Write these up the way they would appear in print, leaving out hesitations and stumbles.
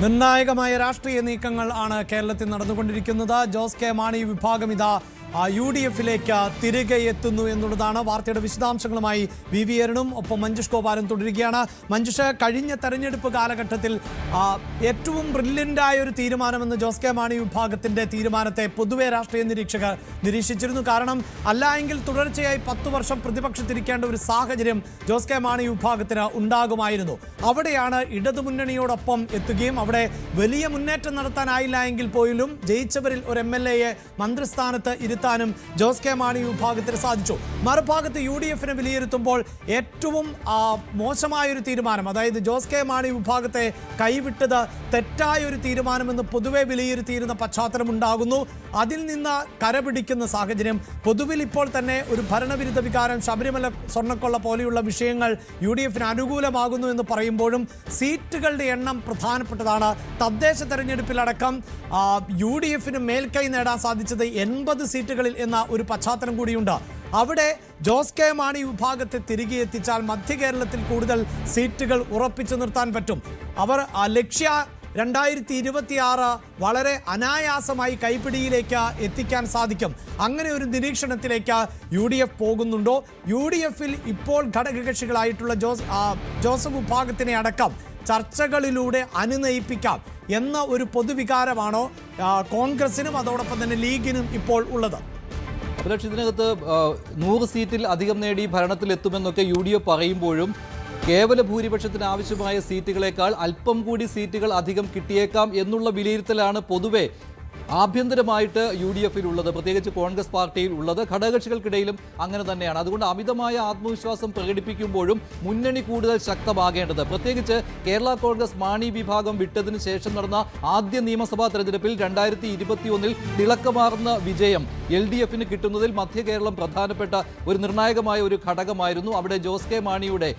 നിർണായകമായ രാഷ്ട്രീയ നീക്കങ്ങൾ ആണ് കേരളത്തിൽ നടന്നുകൊണ്ടിരിക്കുന്നത്. ജോസ് കെ മാണി വിഭാഗം ഇതാ UDF-ലേക്ക് തിരികെ എത്തുന്നു എന്നുള്ളതാണ്. വാർത്തയുടെ വിശദാംശങ്ങളുമായി വി അരുണും ഒപ്പം മഞ്ജുഷ് ഗോപാലും തുടരുകയാണ്. മഞ്ജുഷ്, കഴിഞ്ഞ തെരഞ്ഞെടുപ്പ് കാലഘട്ടത്തിൽ ഏറ്റവും ബ്രില്യൻ്റായ ഒരു തീരുമാനമെന്ന് ജോസ് കെ മാണി വിഭാഗത്തിൻ്റെ തീരുമാനത്തെ പൊതുവെ രാഷ്ട്രീയ നിരീക്ഷകർ നിരീക്ഷിച്ചിരുന്നു. കാരണം അല്ല എങ്കിൽ തുടർച്ചയായി 10 വർഷം പ്രതിപക്ഷത്തിരിക്കേണ്ട ഒരു സാഹചര്യം ജോസ് കെ മാണി വിഭാഗത്തിന് ഉണ്ടാകുമായിരുന്നു. അവിടെയാണ് ഇടതുമുന്നണിയോടൊപ്പം എത്തുകയും അവിടെ വലിയ മുന്നേറ്റം നടത്താനായില്ല എങ്കിൽ പോലും ജയിച്ചവരിൽ ഒരു MLA-യെ മന്ത്രിസ്ഥാനത്ത് ഇരുത്താനും ജോസ് കെ മാണി വിഭാഗത്തിന് സാധിച്ചു. മറുഭാഗത്ത് UDF-നെ വിലയിരുത്തുമ്പോൾ ഏറ്റവും മോശമായൊരു തീരുമാനം, അതായത് ജോസ് കെ മാണി വിഭാഗത്തെ കൈവിട്ടത് തെറ്റായൊരു തീരുമാനമെന്ന് പൊതുവെ വിലയിരുത്തിയിരുന്ന പശ്ചാത്തലം ഉണ്ടാകുന്നു. അതിൽ നിന്ന് കരപിടിക്കുന്ന സാഹചര്യം. പൊതുവിൽ ഇപ്പോൾ തന്നെ ഒരു ഭരണവിരുദ്ധ വികാരം, ശബരിമല സ്വർണ്ണക്കൊള്ള പോലെയുള്ള വിഷയങ്ങൾ UDF-ന് അനുകൂലമാകുന്നു എന്ന് പറയുമ്പോഴും സീറ്റുകളുടെ എണ്ണം പ്രധാനപ്പെട്ടതാണ്. തദ്ദേശ തെരഞ്ഞെടുപ്പിലടക്കം UDF-ന് മേൽക്കൈ നേടാൻ സാധിച്ചത് 80 സീറ്റുകളിൽ എന്ന ഒരു പശ്ചാത്തലം കൂടിയുണ്ട്. അവിടെ ജോസ് കെ മാണി വിഭാഗത്തെ തിരികെ എത്തിച്ചാൽ മധ്യ കേരളത്തിൽ കൂടുതൽ സീറ്റുകൾ ഉറപ്പിച്ചു നിർത്താൻ പറ്റും. അവർ ലക്ഷ്യ 2026 വളരെ അനായാസമായി കൈപ്പിടിയിലേക്ക് എത്തിക്കാൻ സാധിക്കും. അങ്ങനെ ഒരു നിരീക്ഷണത്തിലേക്ക് UDF പോകുന്നുണ്ടോ? UDF-ൽ ഇപ്പോൾ ഘടകകക്ഷികളായിട്ടുള്ള ജോസഫ് വിഭാഗത്തിനെ അടക്കം ചർച്ചകളിലൂടെ അനുനയിപ്പിക്കാം എന്ന ഒരു പൊതുവികാരമാണോ കോൺഗ്രസിനും അതോടൊപ്പം തന്നെ ലീഗിനും ഇപ്പോൾ ഉള്ളത്? പക്ഷേ ഇതിനകത്ത് 100 സീറ്റിൽ അധികം നേടി ഭരണത്തിലെത്തുമെന്നൊക്കെ UDF പറയുമ്പോഴും കേവല ഭൂരിപക്ഷത്തിന് ആവശ്യമായ സീറ്റുകളേക്കാൾ അല്പം കൂടി സീറ്റുകൾ അധികം കിട്ടിയേക്കാം എന്നുള്ള വിലയിരുത്തലാണ് പൊതുവെ ആഭ്യന്തരമായിട്ട് UDF-ൽ ഉള്ളത്, പ്രത്യേകിച്ച് കോൺഗ്രസ് പാർട്ടിയിൽ ഉള്ളത്. ഘടകകക്ഷികൾക്കിടയിലും അങ്ങനെ തന്നെയാണ്. അതുകൊണ്ട് അമിതമായ ആത്മവിശ്വാസം പ്രകടിപ്പിക്കുമ്പോഴും മുന്നണി കൂടുതൽ ശക്തമാകേണ്ടത്, പ്രത്യേകിച്ച് കേരള കോൺഗ്രസ് മാണി വിഭാഗം വിട്ടതിന് ശേഷം നടന്ന ആദ്യ നിയമസഭാ തെരഞ്ഞെടുപ്പിൽ 2021 തിളക്കമാർന്ന വിജയം LDF-ന് കിട്ടുന്നതിൽ മധ്യ കേരളം പ്രധാനപ്പെട്ട ഒരു നിർണായകമായ ഒരു ഘടകമായിരുന്നു. അവിടെ ജോസ് കെ മാണിയുടെ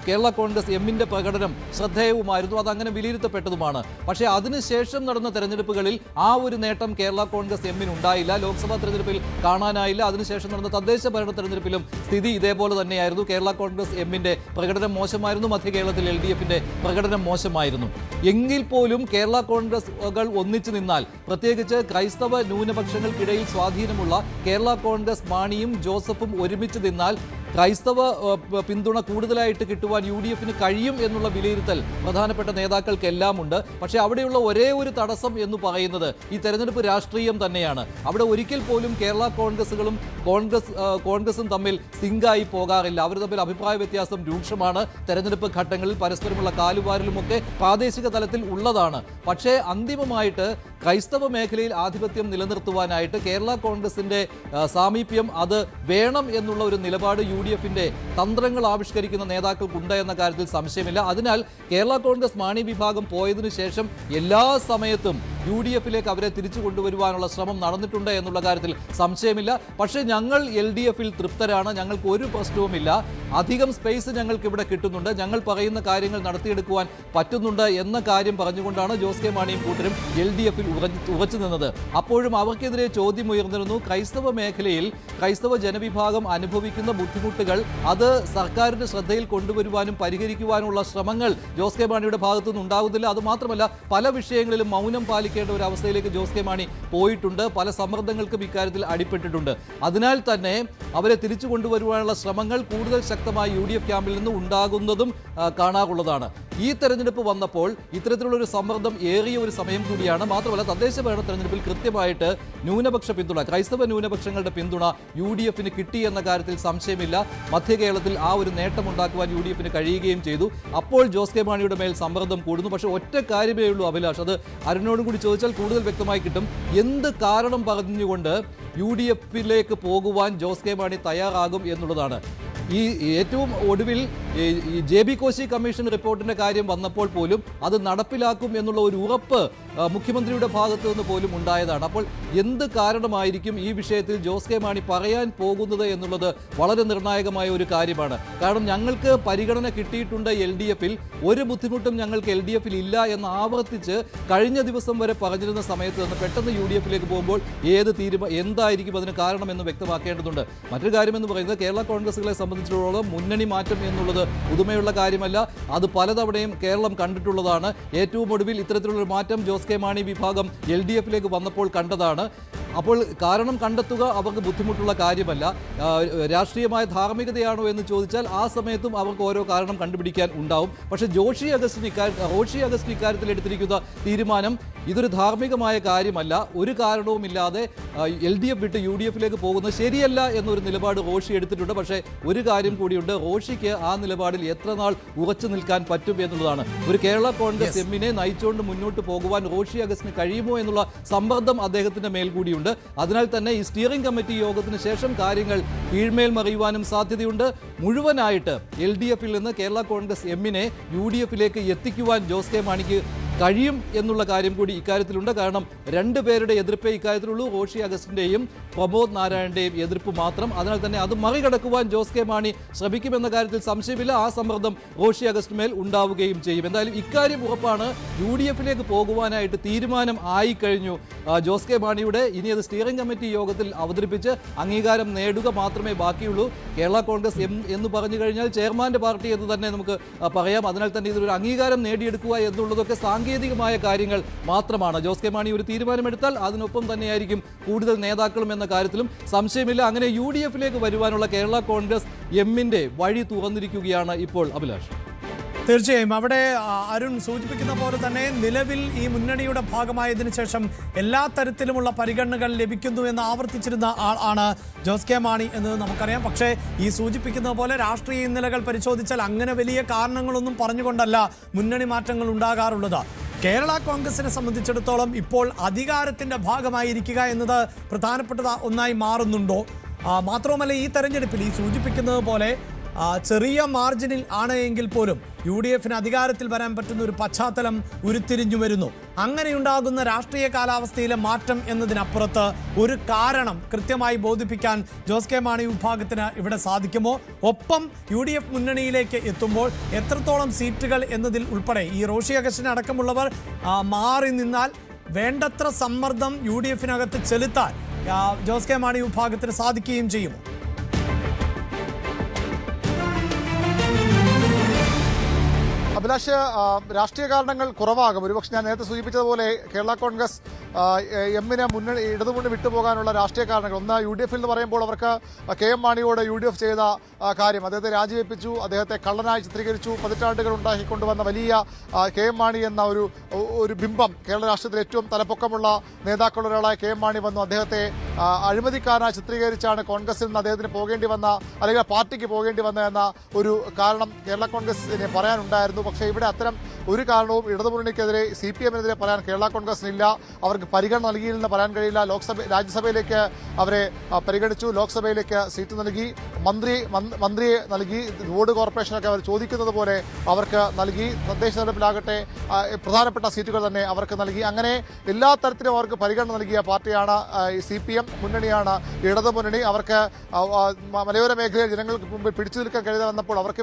കേരള കോൺഗ്രസ് M-ന്റെ പ്രകടനം ശ്രദ്ധേയവുമായിരുന്നു. അതങ്ങനെ വിലയിരുത്തപ്പെട്ടതുമാണ്. പക്ഷേ അതിനുശേഷം നടന്ന തെരഞ്ഞെടുപ്പുകളിൽ ആ ഒരു നേട്ടം കേരള കോൺഗ്രസ് M-ന് ഉണ്ടായില്ല. ലോക്സഭാ തെരഞ്ഞെടുപ്പിൽ കാണാനായില്ല. അതിനുശേഷം നടന്ന തദ്ദേശ ഭരണ തെരഞ്ഞെടുപ്പിലും സ്ഥിതി ഇതേപോലെ തന്നെയായിരുന്നു. കേരള കോൺഗ്രസ് M-ന്റെ പ്രകടനം മോശമായിരുന്നു. മധ്യ കേരളത്തിൽ LDF-ന്റെ പ്രകടനം മോശമായിരുന്നു. എങ്കിൽ പോലും കേരള കോൺഗ്രസുകൾ ഒന്നിച്ചു നിന്നാൽ, പ്രത്യേകിച്ച് ക്രൈസ്തവ ന്യൂനപക്ഷങ്ങൾക്കിടയിൽ സ്വാധീനമുള്ള കേരള കോൺഗ്രസ് മാണിയും ജോസഫും ഒരുമിച്ച് നിന്നാൽ ക്രൈസ്തവ പിന്തുണ കൂടുതലായിട്ട് കിട്ടുവാൻ UDF-ന് കഴിയും എന്നുള്ള വിലയിരുത്തൽ പ്രധാനപ്പെട്ട നേതാക്കൾക്കെല്ലാം ഉണ്ട്. പക്ഷേ അവിടെയുള്ള ഒരേ ഒരു തടസ്സം എന്ന് പറയുന്നത് ഈ തെരഞ്ഞെടുപ്പ് രാഷ്ട്രീയം തന്നെയാണ്. അവിടെ ഒരിക്കൽ പോലും കേരള കോൺഗ്രസുകളും കോൺഗ്രസും തമ്മിൽ സിങ്കായി പോകാറില്ല. അവർ തമ്മിൽ അഭിപ്രായ വ്യത്യാസം രൂക്ഷമാണ്. തെരഞ്ഞെടുപ്പ് ഘട്ടങ്ങളിൽ പരസ്പരമുള്ള കാലുവാരലുമൊക്കെ പ്രാദേശിക തലത്തിൽ ഉള്ളതാണ്. പക്ഷേ അന്തിമമായിട്ട് ക്രൈസ്തവ മേഖലയിൽ ആധിപത്യം നിലനിർത്തുവാനായിട്ട് കേരള കോൺഗ്രസിന്റെ സാമീപ്യം അത് വേണം എന്നുള്ള ഒരു നിലപാട് UDF-ന്റെ തന്ത്രങ്ങൾ ആവിഷ്കരിക്കുന്ന നേതാക്കൾക്കുണ്ട് എന്ന കാര്യത്തിൽ സംശയമില്ല. അതിനാൽ കേരള കോൺഗ്രസ് മാണി വിഭാഗം പോയതിനു ശേഷം എല്ലാ സമയത്തും UDF-ലേക്ക് അവരെ തിരിച്ചു കൊണ്ടുവരുവാനുള്ള ശ്രമം നടന്നിട്ടുണ്ട് എന്നുള്ള കാര്യത്തിൽ സംശയമില്ല. പക്ഷേ ഞങ്ങൾ LDF-ൽ തൃപ്തരാണ്, ഞങ്ങൾക്ക് ഒരു പ്രശ്നവുമില്ല, അധികം സ്പേസ് ഞങ്ങൾക്ക് ഇവിടെ കിട്ടുന്നുണ്ട്, ഞങ്ങൾ പറയുന്ന കാര്യങ്ങൾ നടത്തിയെടുക്കുവാൻ പറ്റുന്നുണ്ട് എന്ന കാര്യം പറഞ്ഞുകൊണ്ടാണ് ജോസ് കെ മാണിയും കൂട്ടരും LDF-ൽ ഉറച്ചു നിന്നത്. അപ്പോഴും അവർക്കെതിരെ ചോദ്യം ഉയർന്നിരുന്നു. ക്രൈസ്തവ മേഖലയിൽ ക്രൈസ്തവ ജനവിഭാഗം അനുഭവിക്കുന്ന ബുദ്ധിമുട്ടുകൾ അത് സർക്കാരിന്റെ ശ്രദ്ധയിൽ കൊണ്ടുവരുവാനും പരിഹരിക്കുവാനുള്ള ശ്രമങ്ങൾ ജോസ് കെ മാണിയുടെ ഭാഗത്തുനിന്ന് ഉണ്ടാകുന്നില്ല. അതുമാത്രമല്ല, പല വിഷയങ്ങളിലും മൗനം പാലിക്കേണ്ട ഒരു അവസ്ഥയിലേക്ക് ജോസ് കെ മാണി പോയിട്ടുണ്ട്. പല സമ്മർദ്ദങ്ങൾക്കും ഇക്കാര്യത്തിൽ അടിപ്പെട്ടിട്ടുണ്ട്. അതിനാൽ തന്നെ അവരെ തിരിച്ചു കൊണ്ടുവരുവാനുള്ള ശ്രമങ്ങൾ കൂടുതൽ ശക്തമായി UDF ക്യാമ്പിൽ നിന്ന് ഉണ്ടാകുന്നതും കാണാറുള്ളതാണ്. ഈ തെരഞ്ഞെടുപ്പ് വന്നപ്പോൾ ഇത്തരത്തിലുള്ളൊരു സമ്മർദ്ദം ഏറിയ ഒരു സമയം കൂടിയാണ്. മാത്രമല്ല, തദ്ദേശ ഭരണ തെരഞ്ഞെടുപ്പിൽ കൃത്യമായിട്ട് ന്യൂനപക്ഷ പിന്തുണ, ക്രൈസ്തവ ന്യൂനപക്ഷങ്ങളുടെ പിന്തുണ UDF-ന് കിട്ടി എന്ന കാര്യത്തിൽ സംശയമില്ല. മധ്യ കേരളത്തിൽ ആ ഒരു നേട്ടമുണ്ടാക്കുവാൻ UDF-ന് കഴിയുകയും ചെയ്തു. അപ്പോൾ ജോസ് കെ മാണിയുടെ മേൽ സമ്മർദ്ദം കൂടുന്നു. പക്ഷേ ഒറ്റ കാര്യമേ ഉള്ളൂ അഭിലാഷ്, അത് അരുണിനോടും കൂടി ചോദിച്ചാൽ കൂടുതൽ വ്യക്തമായി കിട്ടും. എന്ത് കാരണം പറഞ്ഞുകൊണ്ട് UDF-ലേക്ക് പോകുവാൻ ജോസ് കെ മാണി തയ്യാറാകും എന്നുള്ളതാണ്. ഈ ഏറ്റവും ഒടുവിൽ JB കോശി കമ്മീഷൻ റിപ്പോർട്ടിന്റെ കാര്യം വന്നപ്പോൾ പോലും അത് നടപ്പിലാക്കും എന്നുള്ള ഒരു ഉറപ്പ് മുഖ്യമന്ത്രിയുടെ ഭാഗത്തു നിന്ന് പോലും ഉണ്ടായതാണ്. അപ്പോൾ എന്ത് കാരണമായിരിക്കും ഈ വിഷയത്തിൽ ജോസ് കെ മാണി പറയാൻ പോകുന്നത് എന്നുള്ളത് വളരെ നിർണായകമായ ഒരു കാര്യമാണ്. കാരണം ഞങ്ങൾക്ക് പരിഗണന കിട്ടിയിട്ടുണ്ട് LDF-ൽ, ഒരു ബുദ്ധിമുട്ടും ഞങ്ങൾക്ക് LDF-ൽ ഇല്ല എന്ന് ആവർത്തിച്ച് കഴിഞ്ഞ ദിവസം വരെ പറഞ്ഞിരുന്ന സമയത്ത് നിന്ന് പെട്ടെന്ന് UDF-ലേക്ക് പോകുമ്പോൾ എന്തായിരിക്കും അതിന് കാരണം എന്ന് വ്യക്തമാക്കേണ്ടതുണ്ട്. മറ്റൊരു കാര്യമെന്ന് പറയുന്നത്, കേരള കോൺഗ്രസുകളെ സംബന്ധിച്ചിടത്തോളം മുന്നണി മാറ്റം എന്നുള്ളത് പുതുമയുള്ള കാര്യമല്ല. അത് പലതവണയും കേരളം കണ്ടിട്ടുള്ളതാണ്. ഏറ്റവും ഒടുവിൽ ഇത്തരത്തിലുള്ള മാറ്റം ജോസ് കെ മാണി വിഭാഗം LDF-ലേക്ക് വന്നപ്പോൾ കണ്ടതാണ്. അപ്പോൾ കാരണം കണ്ടെത്തുക അവർക്ക് ബുദ്ധിമുട്ടുള്ള കാര്യമല്ല. രാഷ്ട്രീയമായ ധാർമ്മികതയാണോ എന്ന് ചോദിച്ചാൽ ആ സമയത്തും അവർക്ക് ഓരോ കാരണം കണ്ടുപിടിക്കാൻ ഉണ്ടാവും. പക്ഷേ റോഷി അഗസ്റ്റിൻ ഇക്കാര്യത്തിൽ എടുത്തിരിക്കുന്ന തീരുമാനം ഇതൊരു ധാർമ്മികമായ കാര്യമല്ല. ഒരു കാരണവുമില്ലാതെ LDF വിട്ട് UDF-ലേക്ക് പോകുന്നത് ശരിയല്ല എന്നൊരു നിലപാട് റോഷി എടുത്തിട്ടുണ്ട്. പക്ഷേ ഒരു കാര്യം കൂടിയുണ്ട്, റോഷിക്ക് ആ നിലപാടിൽ എത്ര നാൾ ഉറച്ചു നിൽക്കാൻ പറ്റും എന്നുള്ളതാണ്. ഒരു കേരള കോൺഗ്രസ് എമ്മിനെ നയിച്ചുകൊണ്ട് മുന്നോട്ട് പോകുവാൻ റോഷി അഗസ്റ്റിന് കഴിയുമോ എന്നുള്ള സമ്മർദ്ദം അദ്ദേഹത്തിന്റെ മേൽ കൂടിയുണ്ട്. അതിനാൽ തന്നെ ഈ സ്റ്റിയറിംഗ് കമ്മിറ്റി യോഗത്തിന് ശേഷം കാര്യങ്ങൾ കീഴ്മേൽ മറിയുവാനും സാധ്യതയുണ്ട്. മുഴുവനായിട്ട് LDF-ൽ നിന്ന് കേരള കോൺഗ്രസ് എമ്മിനെ UDF-ലേക്ക് എത്തിക്കുവാൻ ജോസ് കെ മാണിക്ക് കഴിയും എന്നുള്ള കാര്യം കൂടി ഇക്കാര്യത്തിലുണ്ട്. കാരണം രണ്ടുപേരുടെ എതിർപ്പേ ഇക്കാര്യത്തിലുള്ളൂ, റോഷി അഗസ്റ്റിന്റെയും പ്രമോദ് നാരായണന്റെയും എതിർപ്പ് മാത്രം. അതിനാൽ തന്നെ അത് മറികടക്കുവാൻ ജോസ് കെ മാണി ശ്രമിക്കുമെന്ന കാര്യത്തിൽ സംശയമില്ല. ആ സമ്മർദ്ദം റോഷി അഗസ്റ്റിന് മേൽ ഉണ്ടാവുകയും ചെയ്യും. എന്തായാലും ഇക്കാര്യം ഉറപ്പാണ്, UDF-ലേക്ക് പോകുവാനായിട്ട് തീരുമാനം ആയിക്കഴിഞ്ഞു ജോസ് കെ മാണിയുടെ. ഇനി അത് സ്റ്റിയറിംഗ് കമ്മിറ്റി യോഗത്തിൽ അവതരിപ്പിച്ച് അംഗീകാരം നേടുക മാത്രമേ ബാക്കിയുള്ളൂ. കേരള കോൺഗ്രസ് എം എന്ന് പറഞ്ഞു കഴിഞ്ഞാൽ ചെയർമാന്റെ പാർട്ടി എന്ന് തന്നെ നമുക്ക് പറയാം. അതിനാൽ തന്നെ ഇതൊരു അംഗീകാരം നേടിയെടുക്കുക എന്നുള്ളതൊക്കെ സാങ്കേതികമായ കാര്യങ്ങൾ മാത്രമാണ്. ജോസ് കെ മാണി ഒരു തീരുമാനമെടുത്താൽ അതിനൊപ്പം തന്നെയായിരിക്കും കൂടുതൽ നേതാക്കളും എന്ന കാര്യത്തിലും സംശയമില്ല. അങ്ങനെ UDF-ലേക്ക് വരുവാനുള്ള കേരള കോൺഗ്രസ് എമ്മിന്റെ വഴി തുറന്നിരിക്കുകയാണ് ഇപ്പോൾ. അഭിലാഷ്, തീർച്ചയായും അവിടെ അരുൺ സൂചിപ്പിക്കുന്ന പോലെ തന്നെ നിലവിൽ ഈ മുന്നണിയുടെ ഭാഗമായതിനു ശേഷം എല്ലാ തരത്തിലുമുള്ള പരിഗണനകൾ ലഭിക്കുന്നു എന്ന് ആവർത്തിച്ചിരുന്ന ആളാണ് ജോസ് കെ മാണി എന്ന് നമുക്കറിയാം. പക്ഷേ ഈ സൂചിപ്പിക്കുന്ന പോലെ രാഷ്ട്രീയ ഇന്നലകൾ പരിശോധിച്ചാൽ അങ്ങനെ വലിയ കാരണങ്ങളൊന്നും പറഞ്ഞുകൊണ്ടല്ല മുന്നണി മാറ്റങ്ങൾ ഉണ്ടാകാറുള്ളത്. കേരള കോൺഗ്രസിനെ സംബന്ധിച്ചിടത്തോളം ഇപ്പോൾ അധികാരത്തിന്റെ ഭാഗമായിരിക്കുക എന്നത് പ്രധാനപ്പെട്ട ഒന്നായി മാറുന്നുണ്ടോ? മാത്രവുമല്ല, ഈ തെരഞ്ഞെടുപ്പിൽ ഈ സൂചിപ്പിക്കുന്നത് പോലെ ചെറിയ മാർജിനിൽ ആണ് എങ്കിൽ പോലും UDF-ന് അധികാരത്തിൽ വരാൻ പറ്റുന്ന ഒരു പശ്ചാത്തലം ഉരുത്തിരിഞ്ഞു വരുന്നു. അങ്ങനെയുണ്ടാകുന്ന രാഷ്ട്രീയ കാലാവസ്ഥയിലെ മാറ്റം എന്നതിനപ്പുറത്ത് ഒരു കാരണം കൃത്യമായി ബോധിപ്പിക്കാൻ ജോസ് കെ മാണി വിഭാഗത്തിന് ഇവിടെ സാധിക്കുമോ? ഒപ്പം UDF മുന്നണിയിലേക്ക് എത്തുമ്പോൾ എത്രത്തോളം സീറ്റുകൾ എന്നതിൽ ഉൾപ്പെടെ ഈ റോഷി അഗസ്റ്റിൻ അടക്കമുള്ളവർ മാറി നിന്നാൽ വേണ്ടത്ര സമ്മർദ്ദം UDF-നകത്ത് ചെലുത്താൻ ജോസ് കെ മാണി വിഭാഗത്തിന് സാധിക്കുകയും ചെയ്യുമോ? അഭിലാഷ്, രാഷ്ട്രീയ കാരണങ്ങൾ കുറവാകും. ഒരുപക്ഷെ ഞാൻ നേരത്തെ സൂചിപ്പിച്ചതുപോലെ കേരള കോൺഗ്രസ് എമ്മിനെ ഇടതുമുന്നണി വിട്ടുപോകാനുള്ള രാഷ്ട്രീയ കാരണങ്ങൾ, ഒന്ന് UDF-ൽ എന്ന് പറയുമ്പോൾ അവർക്ക് KM മാണിയോട് UDF ചെയ്ത കാര്യം, അദ്ദേഹത്തെ രാജിവെപ്പിച്ചു, അദ്ദേഹത്തെ കള്ളനായി ചിത്രീകരിച്ചു, പതിറ്റാണ്ടുകൾ ഉണ്ടാക്കിക്കൊണ്ടുവന്ന വലിയ KM മാണി എന്ന ഒരു ബിംബം, കേരള രാഷ്ട്രീയത്തിൽ ഏറ്റവും തലപ്പൊക്കമുള്ള നേതാക്കളുടെ ഒരാളായ KM മാണി വന്നു. അദ്ദേഹത്തെ അഴിമതിക്കാരനായി ചിത്രീകരിച്ചാണ് കോൺഗ്രസിൽ നിന്ന് അദ്ദേഹത്തിന് പോകേണ്ടി വന്ന, അല്ലെങ്കിൽ പാർട്ടിക്ക് പോകേണ്ടി വന്ന എന്ന ഒരു കാരണം കേരള കോൺഗ്രസിനെ പറയാനുണ്ടായിരുന്നു. പക്ഷേ ഇവിടെ അത്തരം ഒരു കാരണവും ഇടതുമുന്നണിക്കെതിരെ CPM-നെതിരെ പറയാൻ കേരള കോൺഗ്രസിനില്ല. അവർക്ക് പരിഗണന നൽകിയില്ലെന്ന് പറയാൻ കഴിയില്ല. രാജ്യസഭയിലേക്ക് അവരെ പരിഗണിച്ചു, ലോക്സഭയിലേക്ക് സീറ്റ് നൽകി, മന്ത്രിയെ നൽകി, റോഡ് കോർപ്പറേഷനൊക്കെ അവർ ചോദിക്കുന്നത് പോലെ അവർക്ക് നൽകി, തദ്ദേശ തെരഞ്ഞെടുപ്പിലാകട്ടെ പ്രധാനപ്പെട്ട സീറ്റുകൾ തന്നെ അവർക്ക് നൽകി. അങ്ങനെ എല്ലാ തരത്തിലും അവർക്ക് പരിഗണന നൽകിയ പാർട്ടിയാണ് CPM, മുന്നണിയാണ് ഇടതുമുന്നണി. അവർക്ക് മലയോര മേഖലയിൽ ജനങ്ങൾക്ക് മുമ്പിൽ പിടിച്ചു നിൽക്കാൻ കഴിയാതെ വന്നപ്പോൾ അവർക്ക്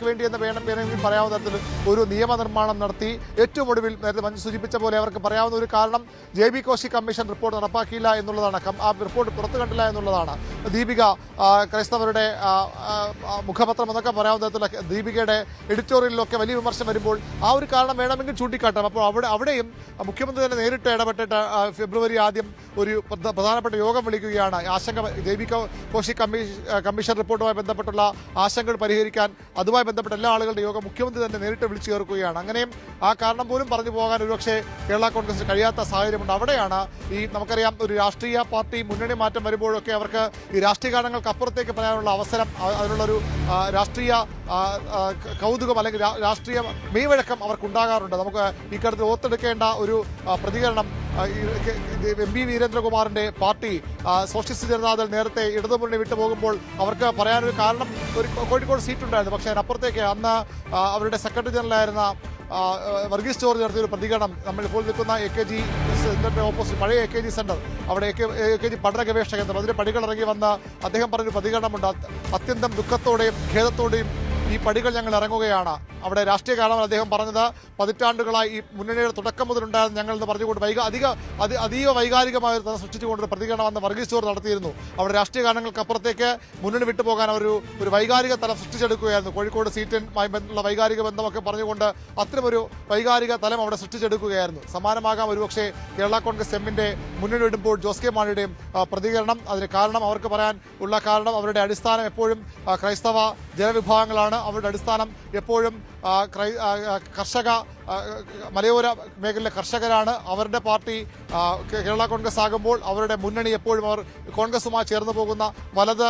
വേണ്ടി എന്ന് വേണമെങ്കിൽ പറയാവുന്ന തരത്തിൽ ഒരു നിയമനിർമ്മാണം നടത്തി. ഏറ്റവും ഒടുവിൽ നേരത്തെ മഞ്ജു സൂചിപ്പിച്ച പോലെ അവർക്ക് പറയാവുന്ന ഒരു കാരണം JB കോശി കമ്മീഷൻ റിപ്പോർട്ട് നടപ്പാക്കിയില്ല എന്നുള്ളതാണ്. ആ റിപ്പോർട്ട് പുറത്തു കണ്ടില്ല എന്നുള്ളതാണ്. ദീപിക, ക്രൈസ്തവരുടെ മുഖപത്രം എന്നൊക്കെ പറയാവുന്ന തരത്തിലുള്ള ദീപികയുടെ എഡിറ്റോറിയലിലൊക്കെ വലിയ വിമർശനം വരുമ്പോൾ ആ ഒരു കാരണം വേണമെങ്കിൽ ചൂണ്ടിക്കാട്ടാം. അപ്പോൾ അവിടെയും മുഖ്യമന്ത്രി തന്നെ നേരിട്ട് ഇടപെട്ടിട്ട് ഫെബ്രുവരി ആദ്യം ഒരു പ്രധാനപ്പെട്ട യോഗം വിളിക്കുകയാണ്. JB കോശി കമ്മീഷൻ റിപ്പോർട്ടുമായി ബന്ധപ്പെട്ടുള്ള ആശങ്കകൾ പരിഹരിക്കാൻ അതുമായി ബന്ധപ്പെട്ട എല്ലാ ആളുകളുടെ യോഗം മുഖ്യമന്ത്രി തന്നെ നേരിട്ട് വിളിച്ചു ചേർക്കുകയാണ്. അങ്ങനെയും ആ കാരണം പോലും പറഞ്ഞു പോകാൻ ഒരുപക്ഷെ കേരള കോൺഗ്രസിന് കഴിയാത്ത സാഹചര്യമുണ്ട്. അവിടെയാണ് നമുക്കറിയാം, ഒരു രാഷ്ട്രീയ പാർട്ടി മുന്നണി മാറ്റം വരുമ്പോഴൊക്കെ അവർക്ക് ഈ രാഷ്ട്രീയ കാരണങ്ങൾക്ക് അപ്പുറത്തേക്ക് പറയാനുള്ള അവസരം, അതിനുള്ളൊരു രാഷ്ട്രീയ കൗതുകം അല്ലെങ്കിൽ രാഷ്ട്രീയ മെയ്വഴക്കം അവർക്കുണ്ടാകാറുണ്ട്. നമുക്ക് ഇക്കാര്യത്തിൽ ഓർത്തെടുക്കേണ്ട ഒരു പ്രതികരണം MP വീരേന്ദ്രകുമാറിന്റെ പാർട്ടി സോഷ്യലിസ്റ്റ് ജനതാദൾ നേരത്തെ ഇടതുമുന്നണി വിട്ടുപോകുമ്പോൾ അവർക്ക് പറയാനൊരു കാരണം, ഒരു കോഴിക്കോട് സീറ്റുണ്ടായിരുന്നു. പക്ഷേ അതിനപ്പുറത്തേക്ക് അന്ന് അവരുടെ സെക്രട്ടറി ജനറലായിരുന്ന വർഗീസ് ജോർജ് നടത്തിയ ഒരു പ്രതികരണം, നമ്മളിപ്പോൾ നിൽക്കുന്ന AKG സെന്ററിന്റെ ഓപ്പോസിറ്റ് പഴയ AKG സെന്റർ, അവിടെ AKG പഠന ഗവേഷണ കേന്ദ്രം, അതിന്റെ പടികളിറങ്ങി വന്ന് അദ്ദേഹം പറഞ്ഞൊരു പ്രതികരണമുണ്ട്. അത്യന്തം ദുഃഖത്തോടെയും ഖേദത്തോടെയും ഈ പടികൾ ഞങ്ങൾ ഇറങ്ങുകയാണ്. അവിടെ രാഷ്ട്രീയ കാരണം അദ്ദേഹം പറഞ്ഞത് പതിറ്റാണ്ടുകളായി ഈ മുന്നണിയുടെ തുടക്കം മുതലുണ്ടായിരുന്ന ഞങ്ങളെന്ന് പറഞ്ഞുകൊണ്ട് അതീവ വൈകാരികമായ ഒരു സൃഷ്ടിച്ചുകൊണ്ട് ഒരു പ്രതികരണം അന്ന് വർഗീസ് ജോർജ് നടത്തിയിരുന്നു. അവിടെ രാഷ്ട്രീയ കാരണങ്ങൾക്കപ്പുറത്തേക്ക് മുന്നണി വിട്ടുപോകാൻ ഒരു വൈകാരിക തലം സൃഷ്ടിച്ചെടുക്കുകയായിരുന്നു. കോഴിക്കോട് സീറ്റുമായി ബന്ധമുള്ള വൈകാരിക ബന്ധമൊക്കെ പറഞ്ഞുകൊണ്ട് അത്തരമൊരു വൈകാരിക തലം അവിടെ സൃഷ്ടിച്ചെടുക്കുകയായിരുന്നു. സമാനമാകാം ഒരുപക്ഷെ കേരള കോൺഗ്രസ് എമ്മിന്റെ മുന്നണി വിടുമ്പോൾ ജോസ് കെ മാണിയുടെയും പ്രതികരണം. അതിന് കാരണം അവർക്ക് പറയാൻ ഉള്ള കാരണം അവരുടെ അടിസ്ഥാനം എപ്പോഴും ക്രൈസ്തവ ജനവിഭാഗങ്ങളാണ്. അവരുടെ അടിസ്ഥാനം എപ്പോഴും മലയോര മേഖലയിലെ കർഷകരാണ്. അവരുടെ പാർട്ടി കേരള കോൺഗ്രസ് ആകുമ്പോൾ അവരുടെ മുന്നണി എപ്പോഴും അവർ കോൺഗ്രസുമായി ചേർന്ന് പോകുന്ന വലത്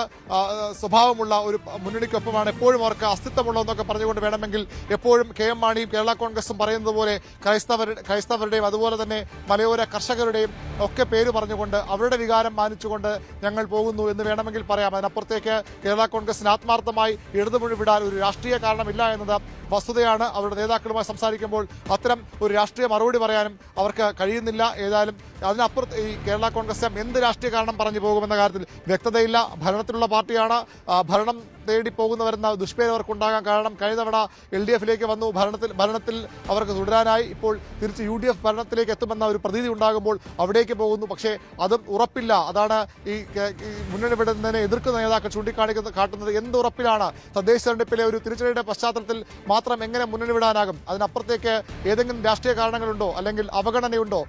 സ്വഭാവമുള്ള ഒരു മുന്നണിക്കൊപ്പമാണ് എപ്പോഴും അവർക്ക് അസ്തിത്വമുള്ളതെന്നൊക്കെ പറഞ്ഞുകൊണ്ട് വേണമെങ്കിൽ എപ്പോഴും കെ എം മാണിയും കേരള കോൺഗ്രസും പറയുന്നത് പോലെ ക്രൈസ്തവരുടെയും അതുപോലെ തന്നെ മലയോര കർഷകരുടെയും ഒക്കെ പേര് പറഞ്ഞുകൊണ്ട് അവരുടെ വികാരം മാനിച്ചുകൊണ്ട് ഞങ്ങൾ പോകുന്നു എന്ന് വേണമെങ്കിൽ പറയാം. അതിനപ്പുറത്തേക്ക് കേരള കോൺഗ്രസിന് ആത്മാർത്ഥമായി ഇടതുമുഴി വിടാൻ ഒരു രാഷ്ട്രീയ കാരണമില്ല എന്നത് വസ്തുതയാണ്. അവരുടെ നേതാക്കളുമായി സംസാരിക്കുമ്പോൾ അത്തരം ഒരു രാഷ്ട്രീയ മറുപടി പറയാനും അവർക്ക് കഴിയുന്നില്ല. ഏതായാലും അതിനപ്പുറത്ത് ഈ കേരള കോൺഗ്രസ് എന്ത് രാഷ്ട്രീയ കാരണം പറഞ്ഞു പോകുമെന്ന കാര്യത്തിൽ വ്യക്തതയില്ല. ഭരണത്തിലുള്ള പാർട്ടിയാണ്. ഭരണം തേടി പോകുന്നവരെന്ന ദുഷ്പേര് അവർക്കുണ്ടാകാൻ കാരണം കഴിഞ്ഞ തവണ LDF-ലേക്ക് വന്നു, ഭരണത്തിൽ അവർക്ക് തുടരാനായി. ഇപ്പോൾ തിരിച്ച് UDF ഭരണത്തിലേക്ക് എത്തുമെന്ന ഒരു പ്രതീതി ഉണ്ടാകുമ്പോൾ അവിടേക്ക് പോകുന്നു. പക്ഷേ അതും ഉറപ്പില്ല. അതാണ് ഈ മുന്നണി വിടുന്നതിനെ എതിർക്കുന്ന നേതാക്കൾ കാട്ടുന്നത്. എന്ത് ഉറപ്പിലാണ്? തദ്ദേശ തെരഞ്ഞെടുപ്പിലെ ഒരു തിരിച്ചടിയുടെ പശ്ചാത്തലത്തിൽ മാത്രം എങ്ങനെ മുന്നണി വിടാനാകും? അതിനപ്പുറത്തേക്ക് ഏതെങ്കിലും രാഷ്ട്രീയ കാരണങ്ങളുണ്ടോ അല്ലെങ്കിൽ അവഗണനയുണ്ടോ?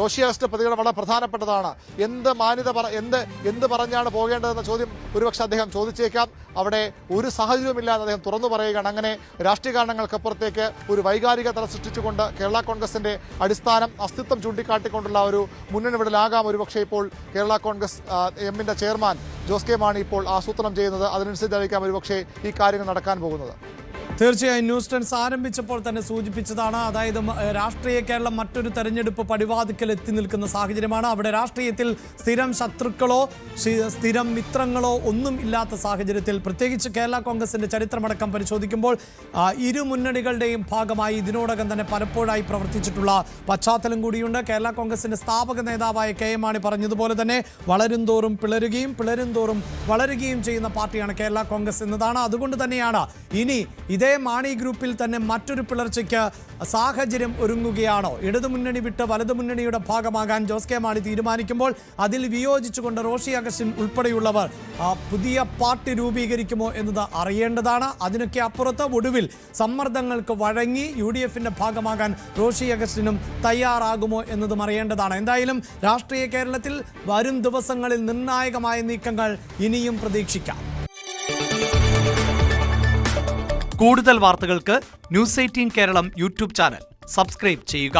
റോഷി അഗസ്റ്റിന്റെ പ്രതികരണം വളരെ പ്രധാനപ്പെട്ടതാണ്. എന്ത് പറഞ്ഞാണ് പോകേണ്ടതെന്ന ചോദ്യം ഒരുപക്ഷെ അദ്ദേഹം ചോദിച്ചേക്കാം. അവിടെ ഒരു സാഹചര്യവുമില്ല എന്ന് അദ്ദേഹം തുറന്നു പറയുകയാണ്. അങ്ങനെ രാഷ്ട്രീയ കാരണങ്ങൾക്കപ്പുറത്തേക്ക് ഒരു വൈകാരിക തല സൃഷ്ടിച്ചുകൊണ്ട് കേരള കോൺഗ്രസിന്റെ അടിസ്ഥാനം അസ്തിത്വം ചൂണ്ടിക്കാട്ടിക്കൊണ്ടുള്ള ഒരു മുന്നണി വിടലാകാം ഒരുപക്ഷെ ഇപ്പോൾ കേരള കോൺഗ്രസ് എമ്മിന്റെ ചെയർമാൻ ജോസ് കെ മാണി ഇപ്പോൾ ആസൂത്രണം ചെയ്യുന്നത്. അതിനനുസരിച്ചായിരിക്കാം ഒരുപക്ഷെ ഈ കാര്യങ്ങൾ നടക്കാൻ പോകുന്നത്. തീർച്ചയായും ന്യൂസ് ടെൻസ് ആരംഭിച്ചപ്പോൾ തന്നെ സൂചിപ്പിച്ചതാണ്. അതായത് രാഷ്ട്രീയ കേരളം മറ്റൊരു തെരഞ്ഞെടുപ്പ് പടിവാതിക്കൽ എത്തി നിൽക്കുന്ന സാഹചര്യമാണ്. അവിടെ രാഷ്ട്രീയത്തിൽ സ്ഥിരം ശത്രുക്കളോ സ്ഥിരം മിത്രങ്ങളോ ഒന്നും ഇല്ലാത്ത സാഹചര്യത്തിൽ പ്രത്യേകിച്ച് കേരള കോൺഗ്രസിന്റെ ചരിത്രമടക്കം പരിശോധിക്കുമ്പോൾ ഇരു മുന്നണികളുടെയും ഭാഗമായി ഇതിനോടകം തന്നെ പലപ്പോഴായി പ്രവർത്തിച്ചിട്ടുള്ള പശ്ചാത്തലം കൂടിയുണ്ട്. കേരള കോൺഗ്രസിന്റെ സ്ഥാപക നേതാവായ കെ എം മാണി പറഞ്ഞതുപോലെ തന്നെ വളരും തോറും പിളരുകയും പിളരും തോറും വളരുകയും ചെയ്യുന്ന പാർട്ടിയാണ് കേരള കോൺഗ്രസ് എന്നതാണ്. അതുകൊണ്ട് തന്നെയാണ് ഇനി ഇതേ മാണി ഗ്രൂപ്പിൽ തന്നെ മറ്റൊരു പിളർച്ചയ്ക്ക് സാഹചര്യം ഒരുങ്ങുകയാണോ? ഇടതുമുന്നണി വിട്ട് വലതുമുന്നണിയുടെ ഭാഗമാകാൻ ജോസ് കെ മാണി തീരുമാനിക്കുമ്പോൾ അതിൽ വിയോജിച്ചുകൊണ്ട് റോഷി അഗസ്റ്റിൻ ഉൾപ്പെടെയുള്ളവർ പുതിയ പാർട്ടി രൂപീകരിക്കുമോ എന്നത് അറിയേണ്ടതാണ്. അതിനൊക്കെ അപ്പുറത്ത് ഒടുവിൽ സമ്മർദ്ദങ്ങൾക്ക് വഴങ്ങി UDF-ന്റെ ഭാഗമാകാൻ റോഷി അഗസ്റ്റിനും തയ്യാറാകുമോ എന്നതും അറിയേണ്ടതാണ്. എന്തായാലും രാഷ്ട്രീയ കേരളത്തിൽ വരും ദിവസങ്ങളിൽ നിർണായകമായ നീക്കങ്ങൾ ഇനിയും പ്രതീക്ഷിക്കാം. കൂടുതൽ വാർത്തകൾക്ക് news 18 Keralam YouTube channel subscribe ചെയ്യുക.